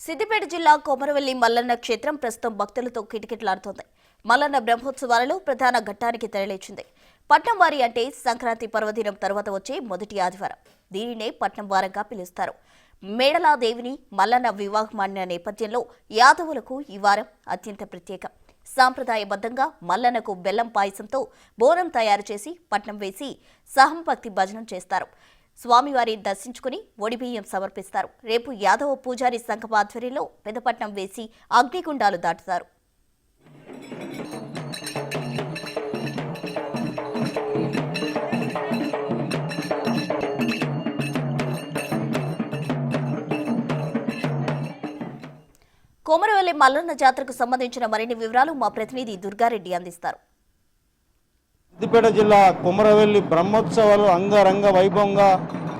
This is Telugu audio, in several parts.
సిద్దిపేట జిల్లా కొమరవెల్లి మల్లన్న క్షేత్రం ప్రస్తుతం భక్తులతో కిటకిటలాడుతోంది. మల్లన్న బ్రహ్మోత్సవాలలో ప్రధాన ఘట్టానికి తెరలేచింది. పట్నం వారి అంటే సంక్రాంతి పర్వదినం తర్వాత వచ్చే మొదటి ఆదివారం. దీనినే పట్నం వారంగా పిలుస్తారు. మేడలాదేవిని మల్లన్న వివాహమాడిన నేపథ్యంలో యాదవులకు ఈ వారం అత్యంత ప్రత్యేకం. సాంప్రదాయబద్ధంగా మల్లన్నకు బెల్లం పాయసంతో బోనం తయారు చేసి పట్నం వేసి సహంభక్తి భజనం చేస్తారు. స్వామివారి దర్శించుకుని ఒడిబియ్యం సమర్పిస్తారు. రేపు యాదవ పూజారి సంఘం ఆధ్వర్యంలో పెదపట్నం వేసి అగ్నిగుండాలు దాటుతారు. కొమరవెల్లి మల్లన్న జాతరకు సంబంధించిన మరిన్ని వివరాలు మా ప్రతినిధి దుర్గారెడ్డి అందిస్తారు. సిద్దిపేట జిల్లా కొమరవెల్లి బ్రహ్మోత్సవాలు అంగరంగ వైభవంగా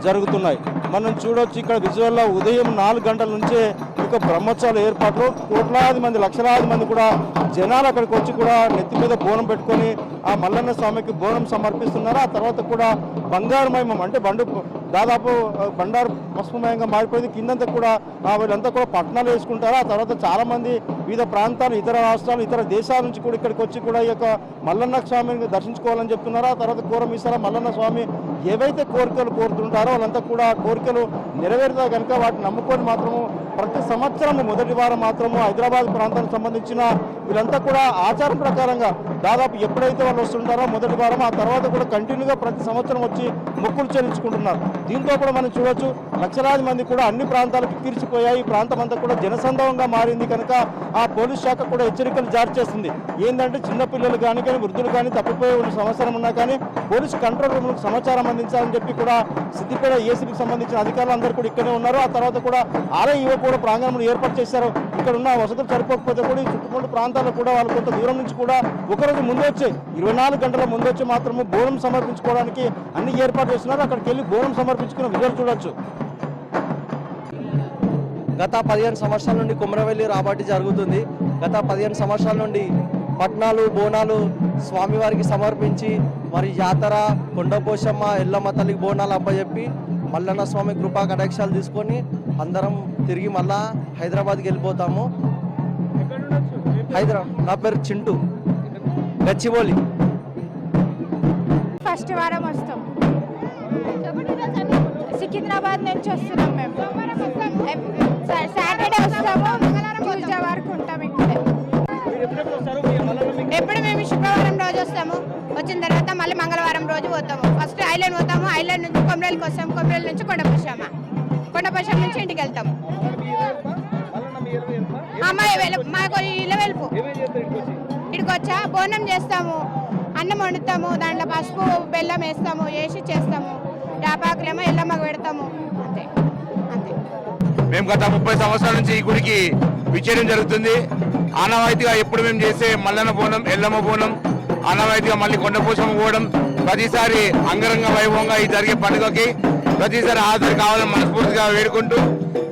జరుగుతున్నాయి. మనం చూడొచ్చు ఇక్కడ విజువల్లో ఉదయం 4 గంటల నుంచే ఇక బ్రహ్మోత్సవాల ఏర్పాట్లు. కోట్లాది మంది లక్షలాది మంది కూడా జనాలు అక్కడికి వచ్చి కూడా నెత్తి మీద బోనం పెట్టుకొని ఆ మల్లన్న స్వామికి బోనం సమర్పిస్తున్నారు. ఆ తర్వాత కూడా బంగారుమయం అంటే దాదాపు బండారు పసుపుమయంగా మారిపోయింది. కిందంతా కూడా వీళ్ళంతా కూడా పట్టణాలు వేసుకుంటారు. ఆ తర్వాత చాలామంది వివిధ ప్రాంతాలు, ఇతర రాష్ట్రాలు, ఇతర దేశాల నుంచి కూడా ఇక్కడికి వచ్చి కూడా ఈ యొక్క మల్లన్న స్వామిని దర్శించుకోవాలని చెప్తున్నారు. ఆ తర్వాత కూరమీసాల మల్లన్న స్వామి ఏవైతే కోరికలు కోరుతుంటారో వాళ్ళంతా కూడా కోరికలు నెరవేరుతా కనుక వాటిని నమ్ముకొని మాత్రము ప్రతి సంవత్సరం మొదటి వారం మాత్రము హైదరాబాద్ ప్రాంతానికి సంబంధించిన వీళ్ళంతా కూడా ఆచారం ప్రకారంగా దాదాపు ఎప్పుడైతే వాళ్ళు వస్తుంటారో మొదటి వారం ఆ తర్వాత కూడా కంటిన్యూగా ప్రతి సంవత్సరం వచ్చి మొక్కులు చెల్లించుకుంటున్నారు. దీంతో కూడా మనం చూడొచ్చు లక్షలాది మంది కూడా అన్ని ప్రాంతాలకు తీర్చిపోయాయి. ఈ ప్రాంతం అంతా కూడా జనసందోహంగా మారింది కనుక ఆ పోలీస్ శాఖ కూడా హెచ్చరికలు జారీ చేస్తుంది. ఏంటంటే చిన్నపిల్లలు కానీ వృద్ధులు కానీ తప్పిపోయే ఉన్న సంవత్సరం ఉన్నా కానీ పోలీసు కంట్రోల్ రూమ్లకు సమాచారం అందించాలని చెప్పి కూడా సిద్దిపేట ఏసీబీకి సంబంధించిన అధికారులు అందరూ కూడా ఇక్కడే ఉన్నారు. ఆ తర్వాత కూడా ఆర్ఐఓ కూడా ప్రాంగణంలో ఏర్పాటు చేశారు. ఇక్కడ ఉన్న వసతులు సరిపోకపోతే కూడా ఈ చుట్టుపక్కల ప్రాంతాల్లో కూడా వాళ్ళు కొంత దూరం నుంచి కూడా ఒకరోజు ముందు వచ్చే 24 గంటల ముందు వచ్చి మాత్రము బోనం సమర్పించుకోవడానికి అన్ని ఏర్పాటు చేస్తున్నారు. అక్కడికి వెళ్ళి బోనం సమర్పించుకున్న విజువల్ చూడొచ్చు. గత 15 సంవత్సరాల నుండి కొమరవెల్లి రాబట్టి జరుగుతుంది. గత 15 సంవత్సరాల నుండి పట్నాలు బోనాలు స్వామివారికి సమర్పించి మరి జాతర కొండపోషమ్మ ఎల్లమ్మ తల్లికి బోనాలు అప్పచెప్పి మల్లన్న స్వామి కృపా కటాక్షాలు తీసుకొని అందరం తిరిగి మళ్ళా హైదరాబాద్కి వెళ్ళిపోతాము. నా పేరు చింటూ, గచ్చిబౌలి. ఫస్ట్ వారం వస్తాం. సికింద్రాబాద్ నుంచి వస్తున్నాం మేము. సాటర్డే వస్తాము, ట్యూస్డే వరకు ఉంటాం ఇక్కడే. ఎప్పుడు మేము శుక్రవారం రోజు వస్తాము. వచ్చిన తర్వాత మళ్ళీ మంగళవారం రోజు పోతాము. ఫస్ట్ ఐలాండ్ పోతాము. ఐలాండ్ నుంచి కొమరవెల్లికి వస్తాము. కొమరవెల్లి నుంచి కొండపోషమ్మ నుంచి ఇంటికి వెళ్తాము. మాకు ఇళ్ళ వెలుపు ఇక్కడికి వచ్చా బోనం చేస్తాము, అన్నం వండుతాము, దాంట్లో పసుపు బెల్లం వేస్తాము, వేసి చేస్తాము. యాపాకులేమో ఎల్లమ్మకు పెడతాము. అంతే అంతే. మేము గత 30 సంవత్సరాల నుంచి ఈ గుడికి విచ్చేయడం జరుగుతుంది. ఆనవాయితీగా ఎప్పుడు మేము చేసే మల్లన్న బోనం, ఎల్లమ్మ బోనం, ఆనవాయితీగా మళ్ళీ కొండపోషమ్మ పోవడం, ప్రతిసారి అంగరంగ వైభవంగా ఈ జరిగే పండుగకి ప్రతిసారి హాజరు కావాలని మనస్ఫూర్తిగా వేడుకుంటూ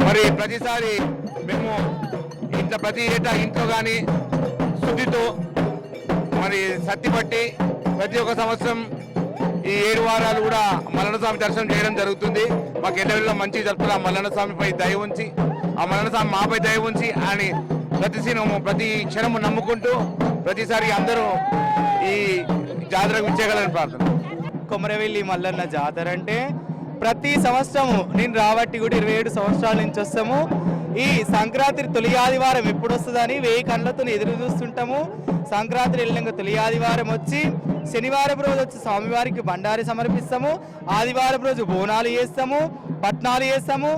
మరి ప్రతిసారి మేము ప్రతి ఏటా ఇంట్లో కానీ శుద్ధితో మరి సత్తి పట్టి ప్రతి ఒక్క సంవత్సరం ఈ 7 వారాలు కూడా మల్లన్న స్వామి దర్శనం చేయడం జరుగుతుంది. మాకు ఎల్లవెల్లో మంచి జరుపుతున్న మల్లన్న స్వామిపై దయ ఉంచి, ఆ మల్లన్న స్వామి మాపై దయ ఉంచి అని ప్రతి క్షణము నమ్ముకుంటూ ప్రతిసారి అందరూ ఈ జాతరకు విచ్చేయగలని ప్రార్థన. కొమరవెల్లి మల్లన్న జాతర అంటే ప్రతి సంవత్సరము నేను రాబట్టి కూడా 27 సంవత్సరాల నుంచి వస్తాము. ఈ సంక్రాంతి తొలి ఆదివారం ఎప్పుడు వస్తుందని 1000 కళ్ళతో ఎదురు చూస్తుంటాము. సంక్రాంతి వెళ్ళినాక తొలి ఆదివారం వచ్చి శనివారం రోజు వచ్చి స్వామివారికి బండారి సమర్పిస్తాము. ఆదివారం రోజు బోనాలు చేస్తాము, పట్నాలు చేస్తాము.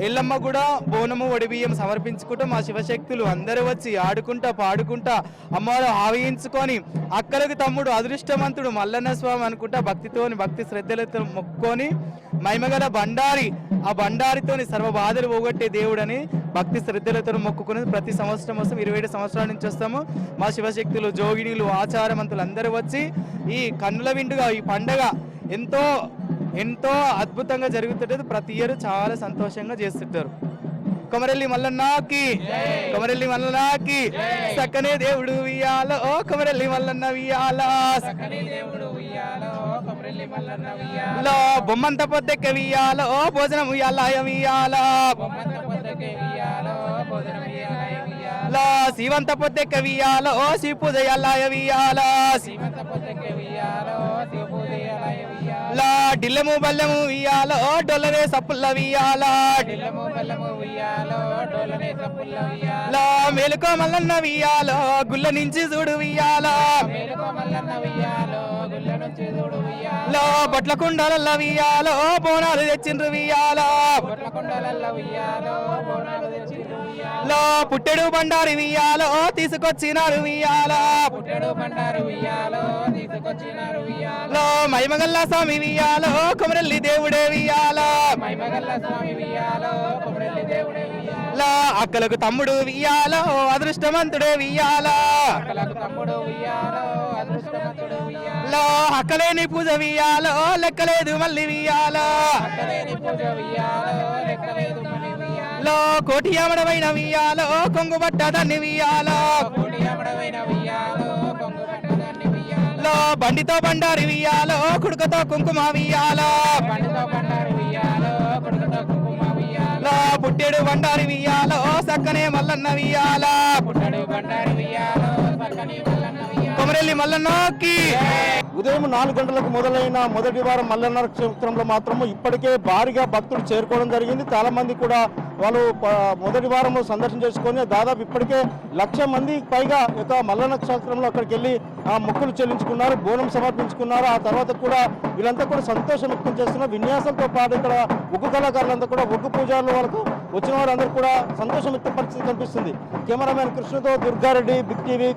ఎల్లమ్మ కూడా బోనము ఒడిబియ్యం సమర్పించుకుంటూ మా శివశక్తులు అందరూ వచ్చి ఆడుకుంటా పాడుకుంటా అమ్మవారు ఆవహించుకొని అక్కలకు తమ్ముడు అదృష్టవంతుడు మల్లన్న స్వామి అనుకుంటా భక్తి శ్రద్ధలతో మొక్కుకొని మహిమగల బండారి, ఆ బండారితోని సర్వ బాధలు పోగొట్టే దేవుడని భక్తి శ్రద్ధలతో మొక్కుకుని ప్రతి సంవత్సరం వస్తాం. 27 సంవత్సరాల నుంచి వస్తాము. మా శివశక్తులు, జోగినీలు, ఆచారవంతులు అందరూ వచ్చి ఈ కన్నుల విండుగా ఈ పండగ ఎంతో అద్భుతంగా జరుగుతుంటది. ప్రతి ఇయర్ చాలా సంతోషంగా చేస్తుంటారు. కొమరవెల్లి మల్లన్నకి, కొమరవెల్లి మల్లన్నకి సక్కనే దేవుడు వియాల, ఓ కొమరవెల్లి మల్లన్న వియాల, బొమ్మంత పొద్దెక్క వియాల, ఓ భోజనం వియాల వియాల. లా శివంత పొద్దెక్క వియాలో శివ పూజ ఎల్లాయ వియాలో లా డిల్లము బల్లెము వియాలో డొల్లరే సప్పుల్ల వియాలా లా మేలుకో మల్లన్న వియాలో గుల్ల నుంచి చూడు వియాలా లో బొట్ల కుండలల్ల వియాలో బోనాలు తెచ్చిండ్రు వియాలో లో పుట్టెడు బండారి వియాలో తీసుకొచ్చినారు వియాలో లో మైమగల్ల స్వామి వియాలో కొమరల్లి దేవుడే వియాలో లో అక్కలకు తమ్ముడు వియాలో అదృష్టవంతుడే వియాలో లో అక్కలేని పూజ వియాలో లెక్కలేదు మళ్ళీ వియాలో లో కోటి అమడమైన వియాలో కొంగు పట్ట దాన్ని వియాలో లో బండితో బండారి వియాలో కుడుకతో కుంకుమ వియాలో లో పుట్టెడు బండారి వియాలో సక్కనే మల్లన్న వియాలో కొమరెల్లి మల్లన్నకి ఉదయం 4 గంటలకు మొదలైన మొదటి వారం మల్లన్న క్షేత్రంలో మాత్రము ఇప్పటికే భారీగా భక్తులు చేరుకోవడం జరిగింది. చాలా మంది కూడా వాళ్ళు మొదటి వారం సందర్శన చేసుకొని దాదాపు ఇప్పటికే 1,00,000 మందికి పైగా యొక్క మల్లన్న క్షేత్రంలో అక్కడికి వెళ్ళి మొక్కులు చెల్లించుకున్నారు, బోనం సమర్పించుకున్నారు. ఆ తర్వాత కూడా వీళ్ళంతా కూడా సంతోషం వ్యక్తం చేస్తున్నారు. విన్యాసంతో పాటు ఇక్కడ ఒగ్గు కళాకారులంతా కూడా ఒగ్గు పూజారుల వరకు వచ్చిన వారందరూ కూడా సంతోషం వ్యక్త పరిస్థితి కనిపిస్తుంది. కెమెరామెన్ కృష్ణతో దుర్గారెడ్డి, బిగ్ టీవీ.